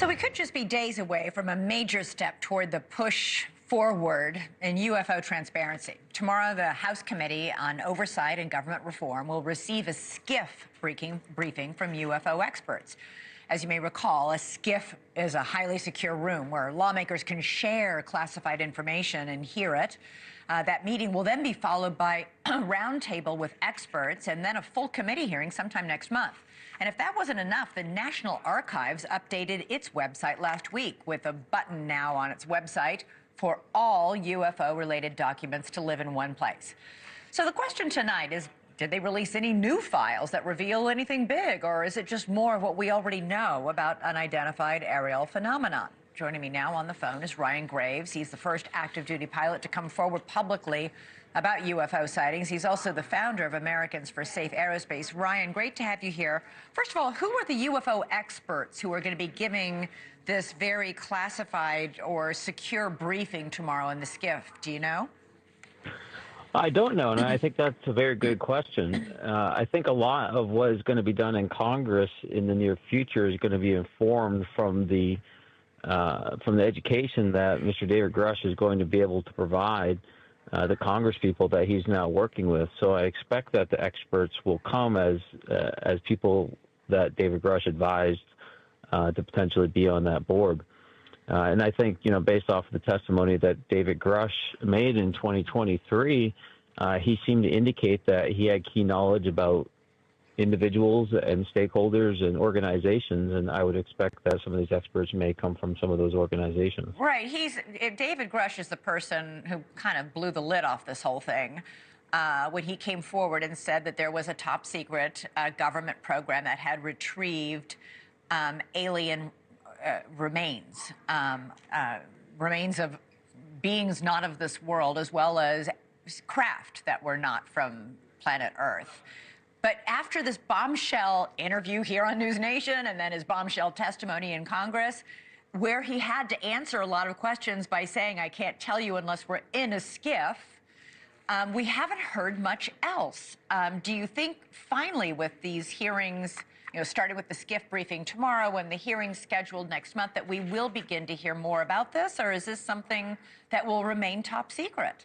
So we could just be days away from a major step toward the push forward in UFO transparency. Tomorrow, the House Committee on Oversight and Government Reform will receive a SCIF briefing from UFO experts. As you may recall, a SCIF is a highly secure room where lawmakers can share classified information and hear it. That meeting will then be followed by a roundtable with experts and then a full committee hearing sometime next month. And if that wasn't enough, the National Archives updated its website last week with a button now on its website for all UFO-related documents to live in one place. So the question tonight is, did they release any new files that reveal anything big, or is it just more of what we already know about unidentified aerial phenomenon? Joining me now on the phone is Ryan Graves. He's the first active duty pilot to come forward publicly about UFO sightings. He's also the founder of Americans for Safe Aerospace. Ryan, great to have you here. First of all, who are the UFO experts who are going to be giving this very classified or secure briefing tomorrow in the SCIF? Do you know? I don't know, and I think that's a very good question. I think a lot of what is going to be done in Congress in the near future is going to be informed from the education that Mr. David Grush is going to be able to provide the Congress people that he's now working with. So I expect that the experts will come as people that David Grush advised to potentially be on that board. And I think, based off of the testimony that David Grush made in 2023, he seemed to indicate that he had key knowledge about individuals and stakeholders and organizations, and I would expect that some of these experts may come from some of those organizations. Right. David Grush is the person who kind of blew the lid off this whole thing when he came forward and said that there was a top secret government program that had retrieved alien remains of beings not of this world, as well as craft that were not from planet Earth. But after this bombshell interview here on NewsNation and then his bombshell testimony in Congress, where he had to answer a lot of questions by saying, I can't tell you unless we're in a SCIF, we haven't heard much else. Do you think finally with these hearings, starting with the SCIF briefing tomorrow and the hearing scheduled next month, that we will begin to hear more about this, or is this something that will remain top secret?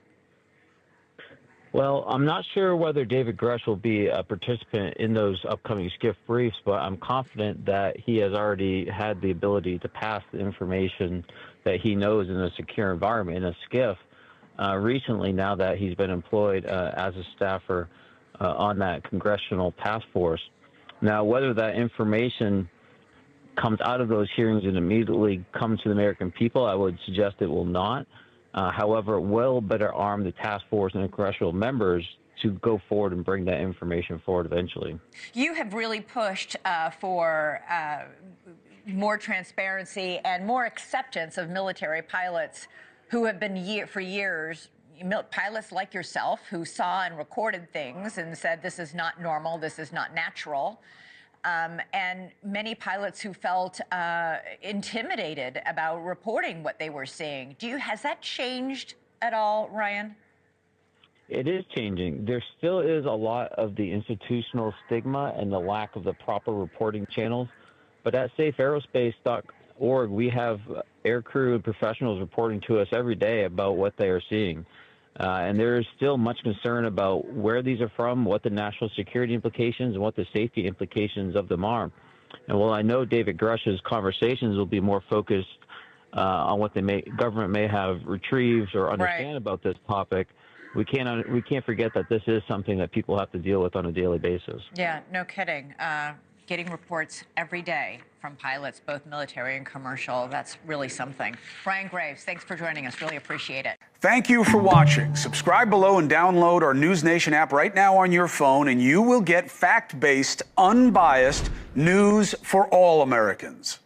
Well, I'm not sure whether David Grush will be a participant in those upcoming SCIF briefs, but I'm confident that he has already had the ability to pass the information that he knows in a secure environment, in a SCIF, recently, now that he's been employed as a staffer on that congressional task force. Now, whether that information comes out of those hearings and immediately comes to the American people, I would suggest it will not. However, it will better arm the task force and the congressional members to go forward and bring that information forward eventually. You have really pushed for more transparency and more acceptance of military pilots who have been for years, pilots like yourself, who saw and recorded things and said, this is not normal, this is not natural. And many pilots who felt intimidated about reporting what they were seeing. Has that changed at all, Ryan? It is changing. There still is a lot of the institutional stigma and the lack of the proper reporting channels. But at safeaerospace.org, we have aircrew and professionals reporting to us every day about what they are seeing. And there is still much concern about where these are from, what the national security implications and what the safety implications of them are. And while I know David Grush's conversations will be more focused on what government may have retrieved or understand about this topic, we can't forget that this is something that people have to deal with on a daily basis. Yeah, no kidding. Getting reports every day from pilots, both military and commercial. That's really something. Ryan Graves, thanks for joining us. Really appreciate it. Thank you for watching. Subscribe below and download our NewsNation app right now on your phone, and you will get fact-based, unbiased news for all Americans.